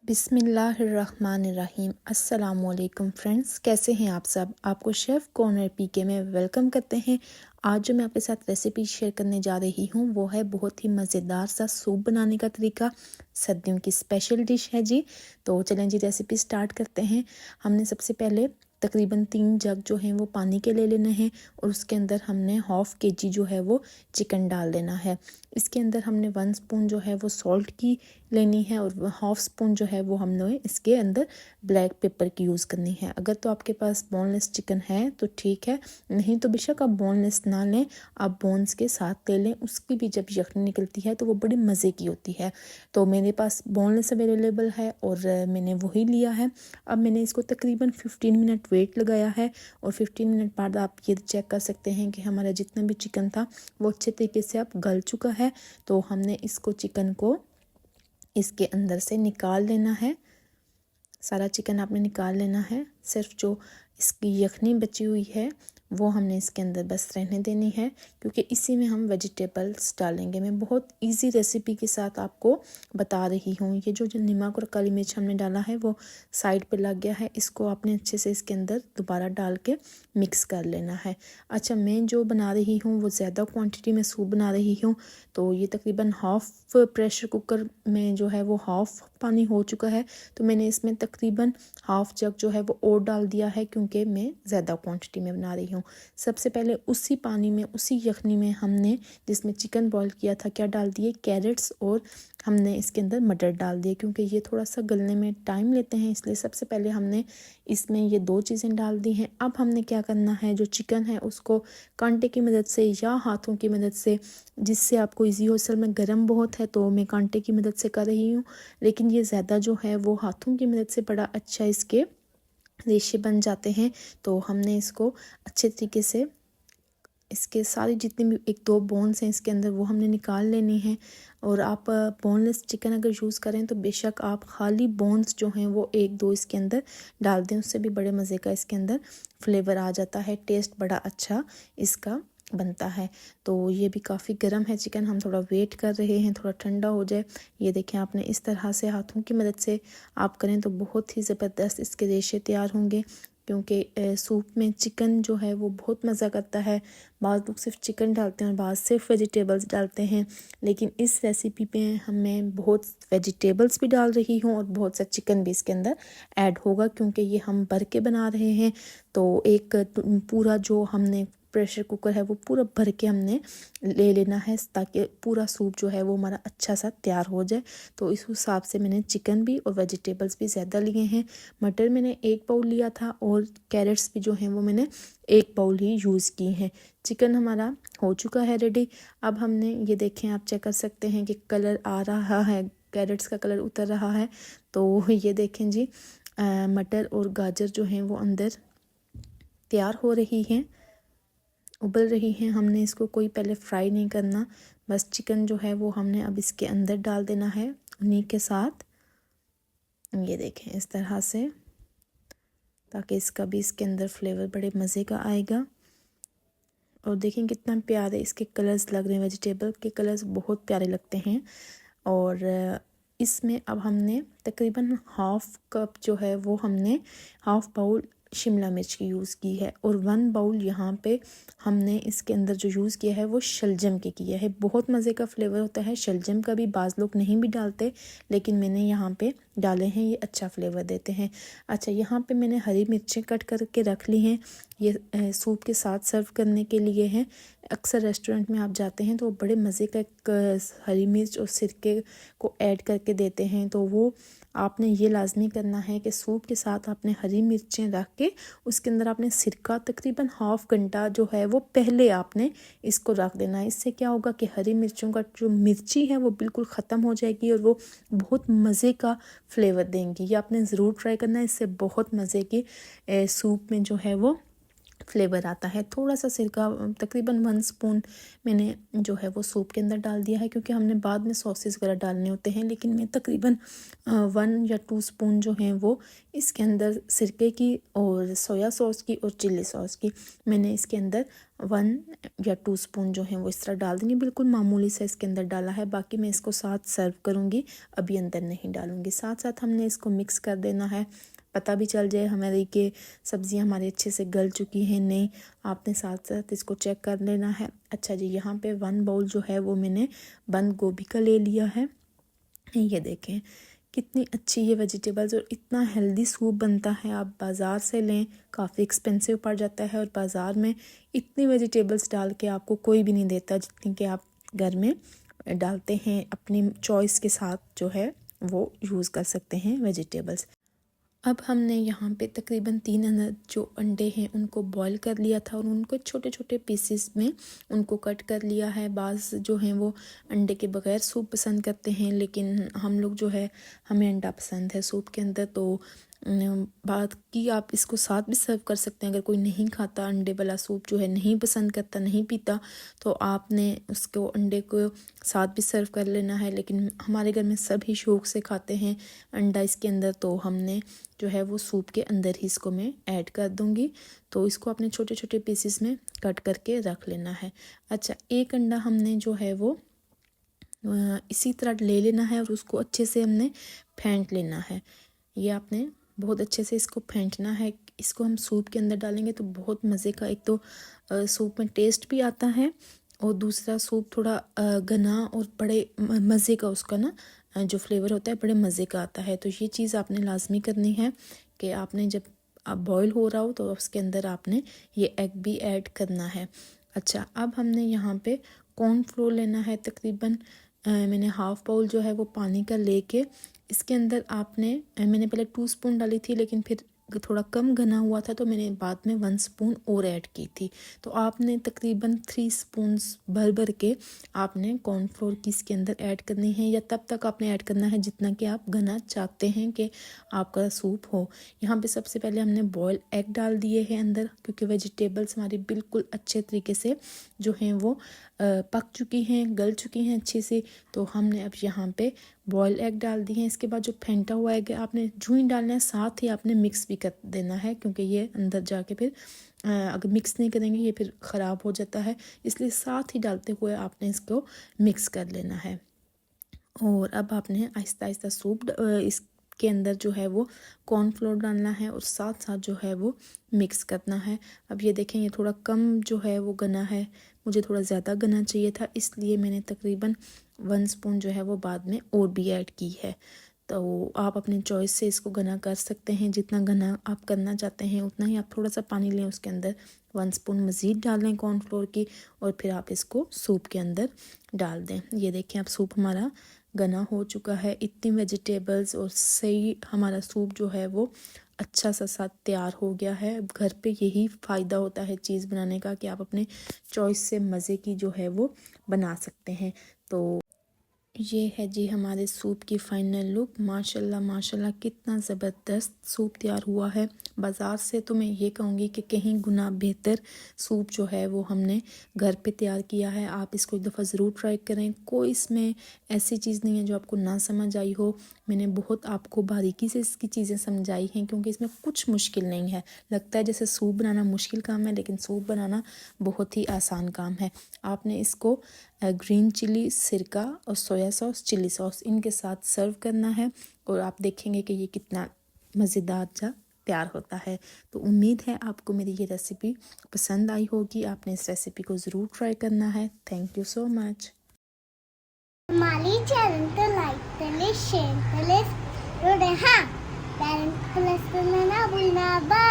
बिस्मिल्लाहिर्रहमानिर्रहीम। अस्सलामुअलैकुम फ्रेंड्स, कैसे हैं आप सब। आपको शेफ़ कॉर्नर पीके में वेलकम करते हैं। आज जो मैं आपके साथ रेसिपी शेयर करने जा रही हूँ वो है बहुत ही मज़ेदार सा सूप बनाने का तरीका। सर्दियों की स्पेशल डिश है जी। तो चलें जी रेसिपी स्टार्ट करते हैं। हमने सबसे पहले तकरीबन 3 जग जो हैं वो पानी के ले लेने हैं और उसके अंदर हमने ½ kg जो है वो चिकन डाल देना है। इसके अंदर हमने 1 स्पून जो है वो सॉल्ट की लेनी है और ½ स्पून जो है वो हमने इसके अंदर ब्लैक पेपर की यूज़ करनी है। अगर तो आपके पास बोनलेस चिकन है तो ठीक है, नहीं तो बेशक आप बोनलेस ना लें, आप बोन्स के साथ ले लें। उसकी भी जब यखनी निकलती है तो वो बड़ी मज़े की होती है। तो मेरे पास बोनलेस अवेलेबल है और मैंने वही लिया है। अब मैंने इसको तकरीबन 15 मिनट वेट लगाया है और 15 मिनट बाद आप ये चेक कर सकते हैं कि हमारा जितना भी चिकन था वो अच्छे तरीके से अब गल चुका है। तो हमने इसको चिकन को इसके अंदर से निकाल लेना है। सारा चिकन आपने निकाल लेना है। सिर्फ जो इसकी यखनी बची हुई है वो हमने इसके अंदर बस रहने देनी है, क्योंकि इसी में हम वेजिटेबल्स डालेंगे। मैं बहुत इजी रेसिपी के साथ आपको बता रही हूँ। ये जो नमक और काली मिर्च हमने डाला है वो साइड पे लग गया है, इसको आपने अच्छे से इसके अंदर दोबारा डाल के मिक्स कर लेना है। अच्छा, मैं जो बना रही हूँ वो ज़्यादा क्वांटिटी में सूप बना रही हूँ, तो ये तकरीबन हाफ़ प्रेशर कुकर में जो है वो हाफ़ पानी हो चुका है। तो मैंने इसमें तकरीबन ½ जग जो है वो और डाल दिया है, क्योंकि मैं ज़्यादा क्वांटिटी में बना रही हूँ। सबसे पहले उसी पानी में, उसी यखनी में हमने जिसमें चिकन बॉईल किया था क्या डाल दिए, कैरेट्स, और हमने इसके अंदर मटर डाल दिए। क्योंकि ये थोड़ा सा गलने में टाइम लेते हैं, इसलिए सबसे पहले हमने इसमें ये 2 चीज़ें डाल दी हैं। अब हमने क्या करना है, जो चिकन है उसको कांटे की मदद से या हाथों की मदद से, जिससे आपको ईजी हो। असल में गर्म बहुत है तो मैं कांटे की मदद से कर रही हूँ, लेकिन ये ज़्यादा जो है वो हाथों की मदद से बड़ा अच्छा इसके रेशे बन जाते हैं। तो हमने इसको अच्छे तरीके से इसके सारी जितनी भी 1-2 बोन्स हैं इसके अंदर वो हमने निकाल लेनी है। और आप बोनलेस चिकन अगर यूज़ करें तो बेशक आप खाली बोन्स जो हैं वो 1-2 इसके अंदर डाल दें, उससे भी बड़े मज़े का इसके अंदर फ्लेवर आ जाता है, टेस्ट बड़ा अच्छा इसका बनता है। तो ये भी काफ़ी गर्म है चिकन, हम थोड़ा वेट कर रहे हैं थोड़ा ठंडा हो जाए। ये देखें, आपने इस तरह से हाथों की मदद से आप करें तो बहुत ही ज़बरदस्त इसके रेशे तैयार होंगे, क्योंकि सूप में चिकन जो है वो बहुत मज़ा करता है। बाज़ लोग सिर्फ चिकन डालते हैं और बाज़ सिर्फ वेजिटेबल्स डालते हैं, लेकिन इस रेसिपी में हमें बहुत वेजिटेबल्स भी डाल रही हूँ और बहुत सा चिकन भी इसके अंदर ऐड होगा, क्योंकि ये हम भर के बना रहे हैं। तो एक पूरा जो हमने प्रेशर कुकर है वो पूरा भर के हमने ले लेना है, ताकि पूरा सूप जो है वो हमारा अच्छा सा तैयार हो जाए। तो इस हिसाब से मैंने चिकन भी और वेजिटेबल्स भी ज़्यादा लिए हैं। मटर मैंने 1 बाउल लिया था और कैरेट्स भी जो हैं वो मैंने 1 बाउल ही यूज़ किए हैं। चिकन हमारा हो चुका है रेडी। अब हमने ये देखें, आप चेक कर सकते हैं कि कलर आ रहा है, कैरेट्स का कलर उतर रहा है। तो ये देखें जी, मटर और गाजर जो हैं वो अंदर तैयार हो रही हैं, उबल रही हैं। हमने इसको कोई पहले फ्राई नहीं करना, बस चिकन जो है वो हमने अब इसके अंदर डाल देना है उन्हीं के साथ। ये देखें इस तरह से, ताकि इसका भी इसके अंदर फ्लेवर बड़े मज़े का आएगा। और देखें कितना प्यारे इसके कलर्स लग रहे हैं, वेजिटेबल के कलर्स बहुत प्यारे लगते हैं। और इसमें अब हमने तकरीबन ½ कप जो है वो हमने ½ बाउल शिमला मिर्च की यूज़ की है, और 1 बाउल यहाँ पे हमने इसके अंदर जो यूज़ किया है वो शलजम के किया है। बहुत मज़े का फ्लेवर होता है शलजम का भी, बाज़ लोग नहीं भी डालते, लेकिन मैंने यहाँ पे डाले हैं, ये अच्छा फ्लेवर देते हैं। अच्छा, यहाँ पे मैंने हरी मिर्चें कट करके रख ली हैं, ये सूप के साथ सर्व करने के लिए हैं। अक्सर रेस्टोरेंट में आप जाते हैं तो बड़े मज़े का एक हरी मिर्च और सिरके को ऐड करके देते हैं, तो वो आपने ये लाजमी करना है कि सूप के साथ आपने हरी मिर्चें रख के उसके अंदर आपने सिरका तकरीबन ½ घंटा जो है वो पहले आपने इसको रख देना है। इससे क्या होगा कि हरी मिर्चों का जो मिर्ची है वो बिल्कुल ख़त्म हो जाएगी और वो बहुत मज़े का फ्लेवर देंगी। ये आपने ज़रूर ट्राई करना है, इससे बहुत मज़े की सूप में जो है वो फ्लेवर आता है। थोड़ा सा सिरका तकरीबन 1 स्पून मैंने जो है वो सूप के अंदर डाल दिया है, क्योंकि हमने बाद में सॉसेस वगैरह डालने होते हैं, लेकिन मैं तकरीबन 1 या 2 स्पून जो हैं वो इसके अंदर सिरके की और सोया सॉस की और चिल्ली सॉस की मैंने इसके अंदर 1 या 2 स्पून जो है वो इस तरह डाल देंगे, बिल्कुल मामूली सा इसके अंदर डाला है। बाकी मैं इसको साथ सर्व करूँगी, अभी अंदर नहीं डालूँगी। साथ साथ हमने इसको मिक्स कर देना है, पता भी चल जाए हमारी कि सब्ज़ियाँ हमारी अच्छे से गल चुकी हैं नहीं। आपने साथ साथ इसको चेक कर लेना है। अच्छा जी, यहाँ पे 1 बाउल जो है वो मैंने बंद गोभी का ले लिया है। ये देखें कितनी अच्छी ये वेजिटेबल्स और इतना हेल्दी सूप बनता है। आप बाज़ार से लें, काफ़ी एक्सपेंसिव पड़ जाता है, और बाज़ार में इतनी वेजिटेबल्स डाल के आपको कोई भी नहीं देता जितनी कि आप घर में डालते हैं। अपनी चॉइस के साथ जो है वो यूज़ कर सकते हैं वेजिटेबल्स। अब हमने यहाँ पे तकरीबन 3 जो अंडे हैं उनको बॉईल कर लिया था, और उनको छोटे छोटे पीसेस में उनको कट कर लिया है। बाज़ जो हैं वो अंडे के बगैर सूप पसंद करते हैं, लेकिन हम लोग जो है हमें अंडा पसंद है सूप के अंदर। तो बात की आप इसको साथ भी सर्व कर सकते हैं। अगर कोई नहीं खाता अंडे वाला सूप, जो है नहीं पसंद करता, नहीं पीता, तो आपने उसको अंडे को साथ भी सर्व कर लेना है। लेकिन हमारे घर में सभी शौक़ से खाते हैं अंडा इसके अंदर, तो हमने जो है वो सूप के अंदर ही इसको मैं ऐड कर दूंगी। तो इसको अपने छोटे छोटे पीसेस में कट करके रख लेना है। अच्छा, एक अंडा हमने जो है वो इसी तरह ले लेना है, और उसको अच्छे से हमने फेंट लेना है। ये आपने बहुत अच्छे से इसको फेंटना है। इसको हम सूप के अंदर डालेंगे तो बहुत मज़े का, एक तो सूप में टेस्ट भी आता है, और दूसरा सूप थोड़ा घना और बड़े मज़े का उसका ना जो फ्लेवर होता है बड़े मज़े का आता है। तो ये चीज़ आपने लाजमी करनी है कि आपने जब आप बॉईल हो रहा हो तो उसके अंदर आपने ये एग भी ऐड करना है। अच्छा, अब हमने यहाँ पे कॉर्नफ्लोर लेना है। तकरीबन मैंने हाफ़ बाउल जो है वो पानी का लेके इसके अंदर आपने मैंने पहले 2 स्पून डाली थी, लेकिन फिर थोड़ा कम घना हुआ था तो मैंने बाद में 1 स्पून और ऐड की थी। तो आपने तकरीबन 3 स्पून भर भर के आपने कॉर्नफ्लोर की इसके अंदर ऐड करनी है, या तब तक आपने ऐड करना है जितना कि आप घना चाहते हैं कि आपका सूप हो। यहाँ पे सबसे पहले हमने बॉयल एग डाल दिए हैं अंदर, क्योंकि वेजिटेबल्स हमारी बिल्कुल अच्छे तरीके से जो हैं वो पक चुकी हैं, गल चुकी हैं अच्छे से। तो हमने अब यहाँ पे बॉयल एग डाल दिए हैं। इसके बाद जो फेंटा हुआ एग आपने जूं ही डालना है, साथ ही आपने मिक्स भी कर देना है, क्योंकि ये अंदर जाके फिर अगर मिक्स नहीं करेंगे ये फिर ख़राब हो जाता है, इसलिए साथ ही डालते हुए आपने इसको मिक्स कर लेना है। और अब आपने आहिस्ता आहिस्ता सूप इसके अंदर जो है वो कॉर्नफ्लोर डालना है, और साथ साथ जो है वो मिक्स करना है। अब ये देखें, ये थोड़ा कम जो है वो घना है, मुझे थोड़ा ज़्यादा घना चाहिए था, इसलिए मैंने तकरीबन 1 स्पून जो है वो बाद में और भी ऐड की है। तो आप अपनी चॉइस से इसको घना कर सकते हैं, जितना घना आप करना चाहते हैं उतना ही आप थोड़ा सा पानी लें, उसके अंदर 1 स्पून मज़ीद डालें कॉर्नफ्लोर की, और फिर आप इसको सूप के अंदर डाल दें। ये देखें, अब सूप हमारा घना हो चुका है। इतनी वेजिटेबल्स और सही हमारा सूप जो है वो अच्छा सा साथ तैयार हो गया है। घर पे यही फ़ायदा होता है चीज़ बनाने का, कि आप अपने चॉइस से मज़े की जो है वो बना सकते हैं। तो ये है जी हमारे सूप की फ़ाइनल लुक। माशाल्लाह माशाल्लाह कितना ज़बरदस्त सूप तैयार हुआ है। बाज़ार से तो मैं ये कहूँगी कि कहीं गुना बेहतर सूप जो है वो हमने घर पे तैयार किया है। आप इसको एक दफ़ा ज़रूर ट्राई करें। कोई इसमें ऐसी चीज़ नहीं है जो आपको ना समझ आई हो। मैंने बहुत आपको बारीकी से इसकी चीज़ें समझाई हैं, क्योंकि इसमें कुछ मुश्किल नहीं है। लगता है जैसे सूप बनाना मुश्किल काम है, लेकिन सूप बनाना बहुत ही आसान काम है। आपने इसको ग्रीन चिली, सिरका और सोया सॉस, चिली सॉस इनके साथ सर्व करना है, और आप देखेंगे कि ये कितना मज़ेदार सा तैयार होता है। तो उम्मीद है आपको मेरी ये रेसिपी पसंद आई होगी। आपने इस रेसिपी को ज़रूर ट्राई करना है। Thank you so much. हमारे चैनल को लाइक करें, शेयर करें और हाँ, बेल प्रेस करना ना भूलना। बाय।